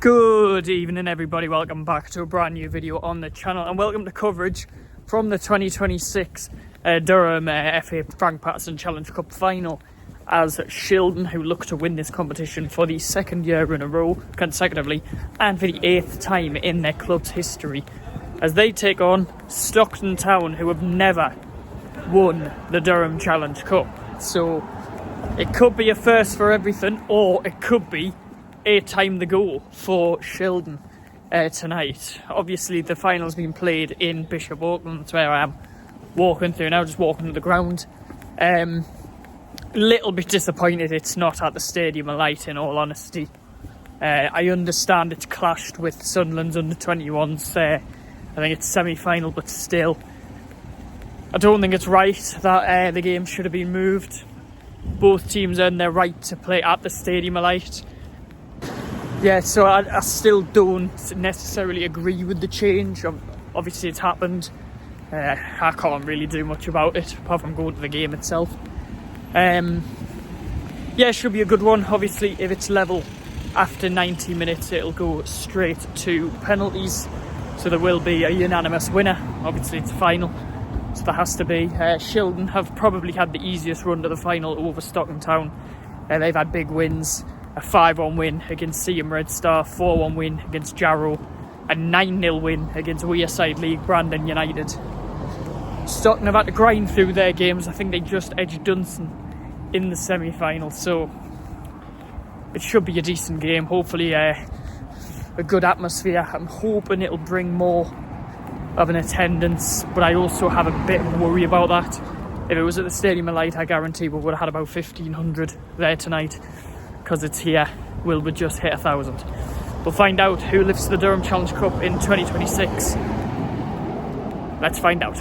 Good evening everybody, welcome back to a brand new video on the channel and welcome to coverage from the 2026 Durham FA Frank Patterson Challenge Cup final, as Shildon, who look to win this competition for the second year in a row consecutively and for the 8th time in their club's history, as they take on Stockton Town, who have never won the Durham Challenge Cup. So it could be a first for everything, or it could be a time the goal for Shildon tonight. Obviously the final's been played in Bishop Auckland. That's where I am walking through now, just walking to the ground. Little bit disappointed it's not at the Stadium of Light, in all honesty. I understand it's clashed with Sunderland's under-21s. I think it's semi-final, but still I don't think it's right that the game should have been moved. Both teams earn their right to play at the Stadium of Light. Yeah, so I still don't necessarily agree with the change. Obviously it's happened. I can't really do much about it apart from going to the game itself. Yeah, it should be a good one. Obviously if it's level after 90 minutes it'll go straight to penalties, so there will be a unanimous winner. Obviously it's final, so there has to be. Shildon have probably had the easiest run to the final over Stockton Town. They've had big wins. A 5-1 win against Seaham Red Star, 4-1 win against Jarrow, a 9-0 win against Wearside League Brandon United. Stockton have had to grind through their games. I think they just edged Dunson in the semi-final, so it should be a decent game. Hopefully a good atmosphere. I'm hoping it'll bring more of an attendance, but I also have a bit of worry about that. If it was at the Stadium of Light, I guarantee we would have had about 1,500 there tonight. Because it's here, will we just hit 1,000? We'll find out who lifts the Durham Challenge Cup in 2026. Let's find out.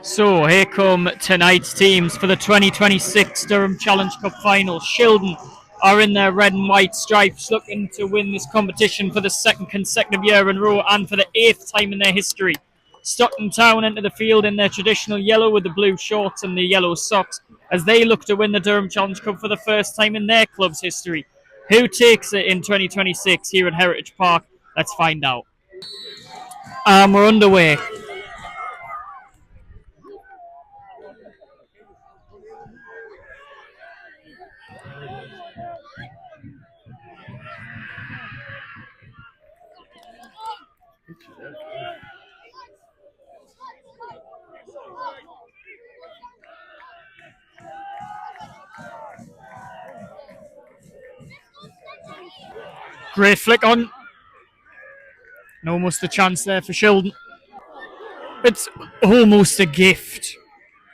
So here come tonight's teams for the 2026 Durham Challenge Cup final. Shildon are in their red and white stripes, looking to win this competition for the second consecutive year in a row and for the 8th time in their history. Stockton Town enter the field in their traditional yellow with the blue shorts and the yellow socks, as they look to win the Durham Challenge Cup for the first time in their club's history. Who takes it in 2026 here at Heritage Park? Let's find out. We're underway. Great flick on. And almost a chance there for Shildon. It's almost a gift.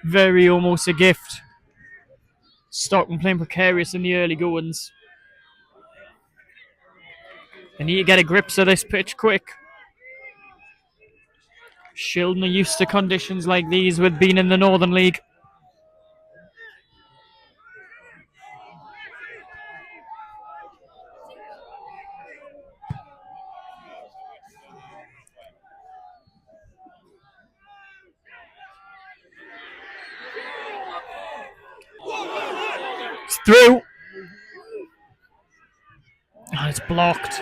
Very almost a gift. Stockton playing precarious in the early goings. They need to get a grip of this pitch quick. Shildon are used to conditions like these with being in the Northern League. It's through. Oh, it's blocked.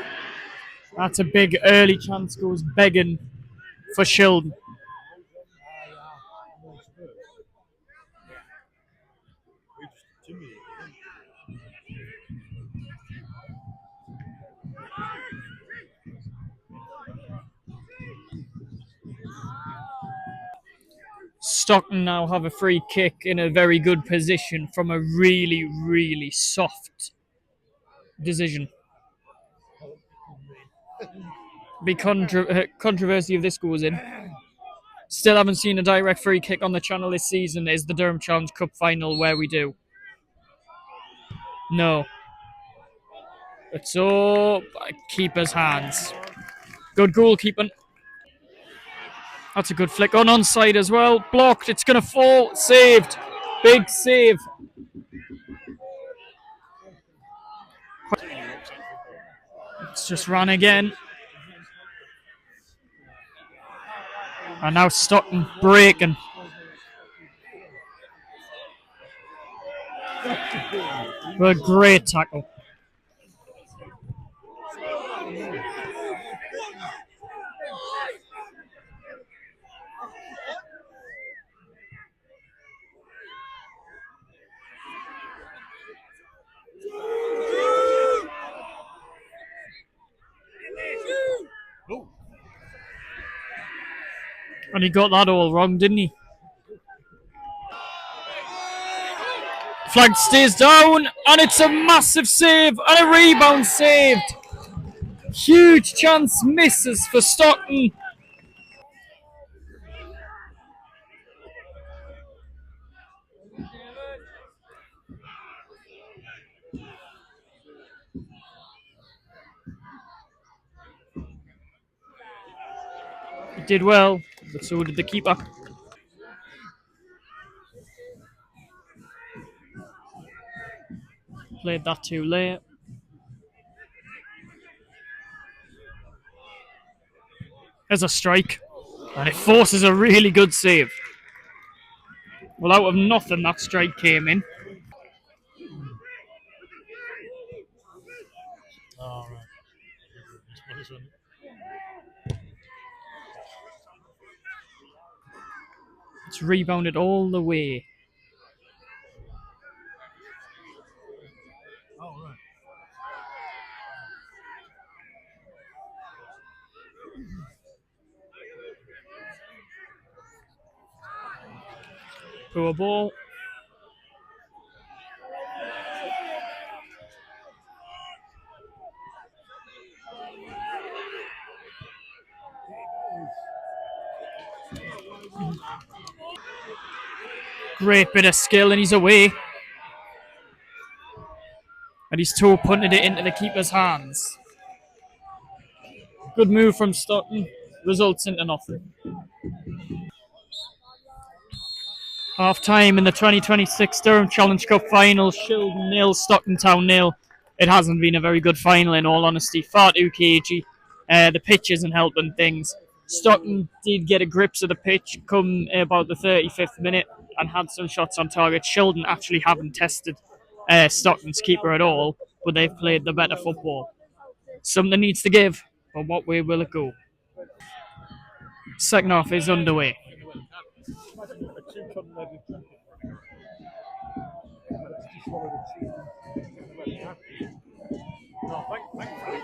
That's a big early chance, goes begging for Shildon. Stockton now have a free kick in a very good position from a really, really soft decision. Big controversy if this goes in. Still haven't seen a direct free kick on the channel this season. Is the Durham Challenge Cup final where we do? No. It's all keeper's hands. Good goalkeeping. That's a good flick on onside as well. Blocked. It's going to fall. Saved. Big save. It's just run again. And now Stockton breaking. A great tackle. And he got that all wrong, didn't he? Flag stays down, and it's a massive save and a rebound saved. Huge chance misses for Stockton. He did well, but so did the keeper. Played that too late. There's a strike, and it forces a really good save. Well, out of nothing, that strike came in. Oh, right. It's rebounded all the way. Oh, right. Poor ball. Great bit of skill, and he's away. And he's toe punted it into the keeper's hands. Good move from Stockton. Results into nothing. Half time in the 2026 Durham Challenge Cup final. Shildon 0, Stockton Town 0. It hasn't been a very good final, in all honesty. Far too cagey. The pitch isn't helping things. Stockton did get a grips of the pitch come about the 35th minute and had some shots on target. Shildon actually haven't tested Stockton's keeper at all, but they've played the better football. Something needs to give, but what way will it go? Second half is underway.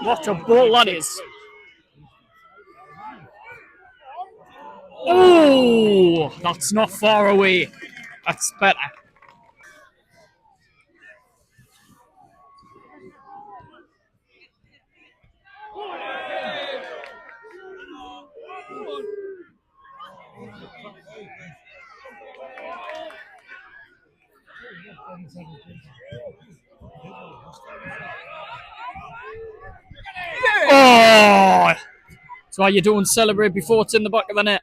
What a ball that is! Oh, that's not far away. That's better. Oh! That's why you don't celebrate before it's in the back of the net.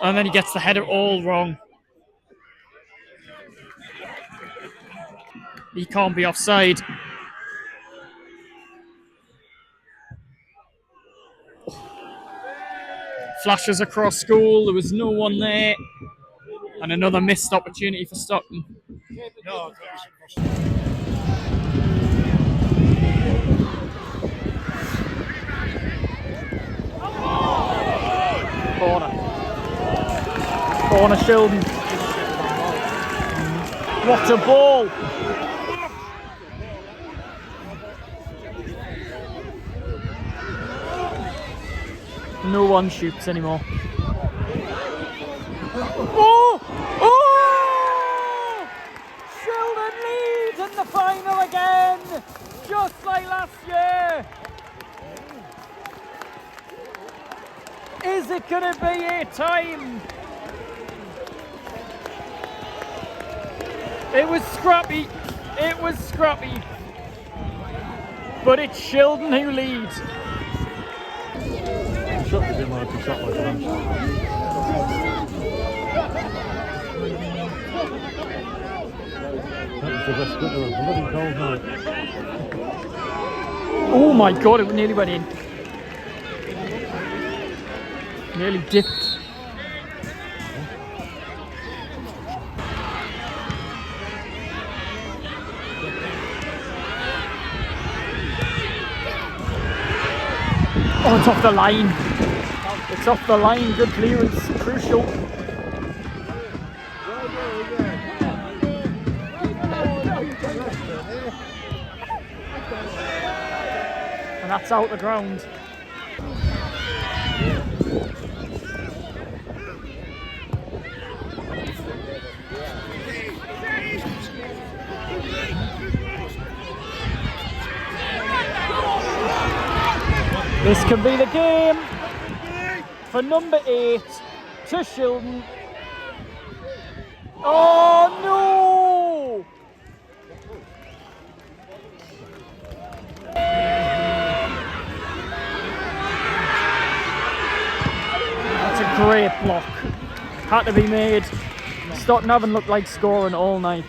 And then he gets the header all wrong. He can't be offside. Flashes across goal. There was no one there. And another missed opportunity for Stockton. Corner. Corner Shildon. What a ball! No one shoots anymore. Oh! Oh! Shildon leads in the final again! Just like last year! Is it going to be a time? It was scrappy. It was scrappy. But it's Shildon who leads. Oh my god, it nearly went in. Nearly dipped. Oh, it's off the line. It's off the line. Good clearance. Crucial. And that's out the ground. This can be the game for number 8 to Shildon. Oh no! That's a great block. Had to be made. Stockton haven't looked like scoring all night.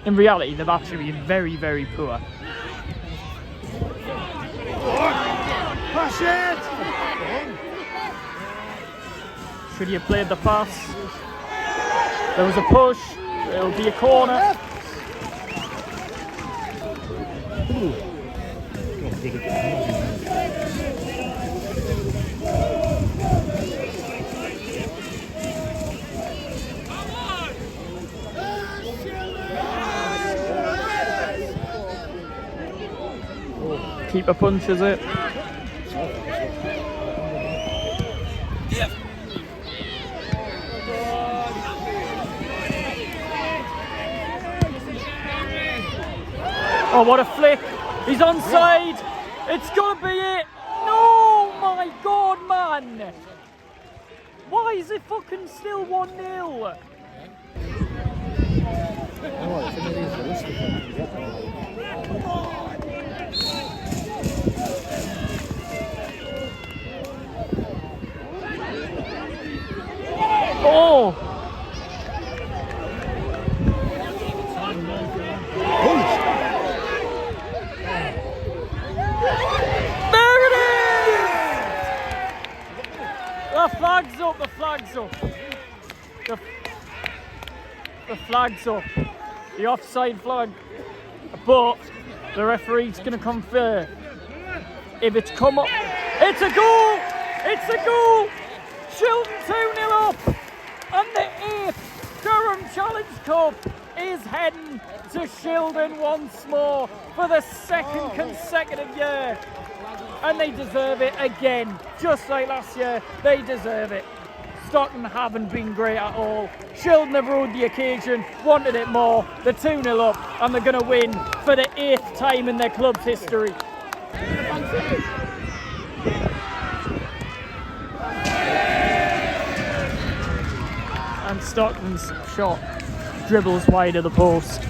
In reality, they've actually been very, very poor. Push it! Should he have played the pass? There was a push. It'll be a corner. Keeper punches it. Oh, what a flick. He's onside. It's got to be it. No, my God, man. Why is it fucking still 1-0? Oh! There it is! The flag's up, the flag's up. The flag's up. The offside flag. But the referee's going to confer. If it's come up, it's a goal! It's a goal! Shildon 2-0 up! And the 8th Durham Challenge Cup is heading to Shildon once more for the second consecutive year. And they deserve it again. Just like last year, they deserve it. Stockton haven't been great at all. Shildon have rode the occasion, wanted it more. They're 2-0 up and they're going to win for the 8th time in their club's history. And Stockton's shot dribbles wide of the post.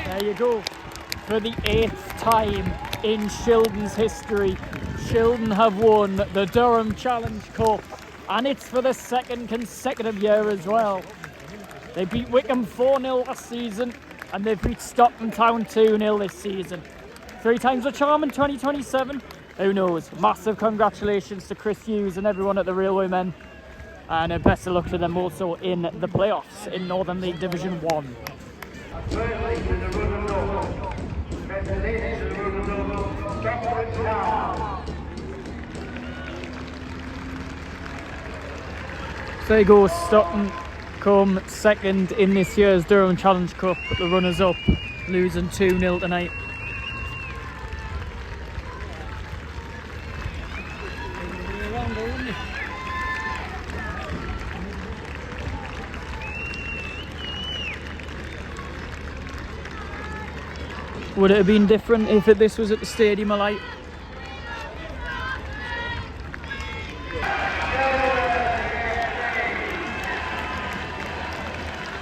There you go. For the 8th time in Shildon's history, Shildon have won the Durham Challenge Cup, and it's for the second consecutive year as well. They beat Wickham 4-0 last season, and they've beat Stockton Town 2-0 this season. 3 times the charm in 2027. Who knows? Massive congratulations to Chris Hughes and everyone at the Railwaymen. And best of luck to them also in the playoffs in Northern League Division 1. So there you go, Stockton come second in this year's Durham Challenge Cup, the runners-up, losing 2-0 tonight. Would it have been different if this was at the Stadium of Light?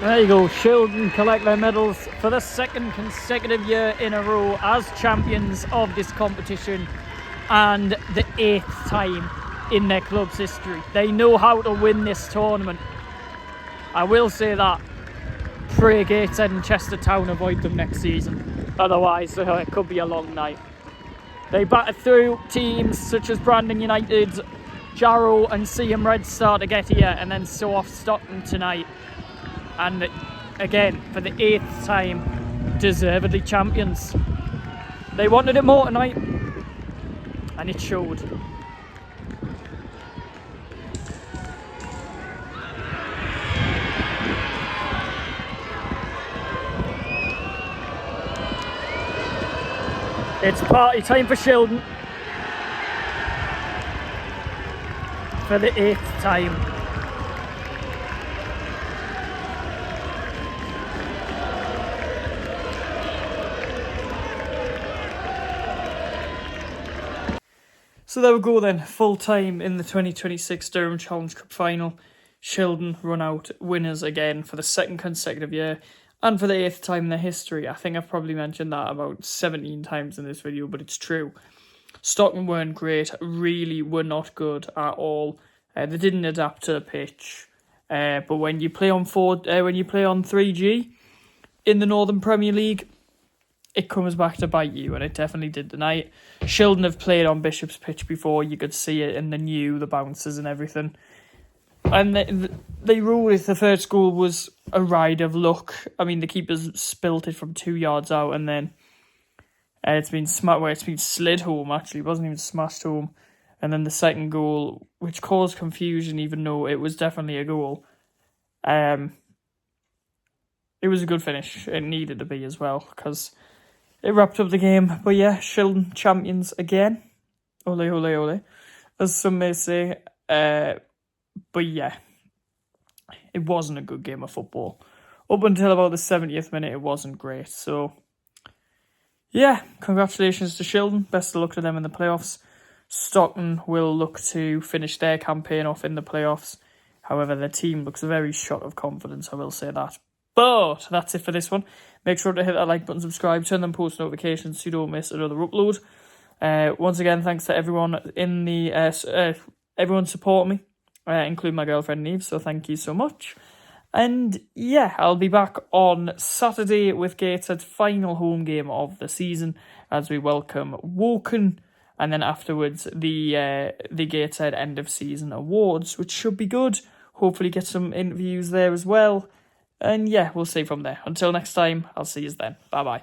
There you go, Shildon collect their medals for the second consecutive year in a row as champions of this competition, and the 8th time in their club's history. They know how to win this tournament. I will say that. Pray Gateshead and Chestertown avoid them next season. Otherwise, it could be a long night. They battered through teams such as Brandon United, Jarrow and CM Red Star to get here, and then so off Stockton tonight. And again, for the 8th time, deservedly champions. They wanted it more tonight, and it showed. It's party time for Shildon. For the 8th time. So there we go then, full time in the 2026 Durham Challenge Cup final. Shildon run out winners again for the 2nd consecutive year and for the 8th time in their history. I think I've probably mentioned that about 17 times in this video, but it's true. Stockton weren't great, really were not good at all. They didn't adapt to the pitch. But when you play on 3G in the Northern Premier League, it comes back to bite you, and it definitely did tonight. Shildon have played on Bishop's pitch before. You could see it in the bounces and everything. And they ruled it. The first goal was a ride of luck. I mean, the keeper's spilt it from 2 yards out, and then it's been slid home, actually. It wasn't even smashed home. And then the second goal, which caused confusion, even though it was definitely a goal. It was a good finish. It needed to be as well, because it wrapped up the game. But yeah, Shildon champions again. Ole, ole, ole, as some may say. But yeah, it wasn't a good game of football. Up until about the 70th minute, it wasn't great. So yeah, congratulations to Shildon. Best of luck to them in the playoffs. Stockton will look to finish their campaign off in the playoffs. However, their team looks very shot of confidence, I will say that. But that's it for this one. Make sure to hit that like button, subscribe, turn on post notifications so you don't miss another upload. Once again, thanks to everyone in the everyone supporting me, including my girlfriend Neve. So thank you so much. And yeah, I'll be back on Saturday with Gateshead's final home game of the season as we welcome Woking. And then afterwards, the Gateshead end of season awards, which should be good. Hopefully get some interviews there as well. And yeah, we'll see from there. Until next time, I'll see you then. Bye-bye.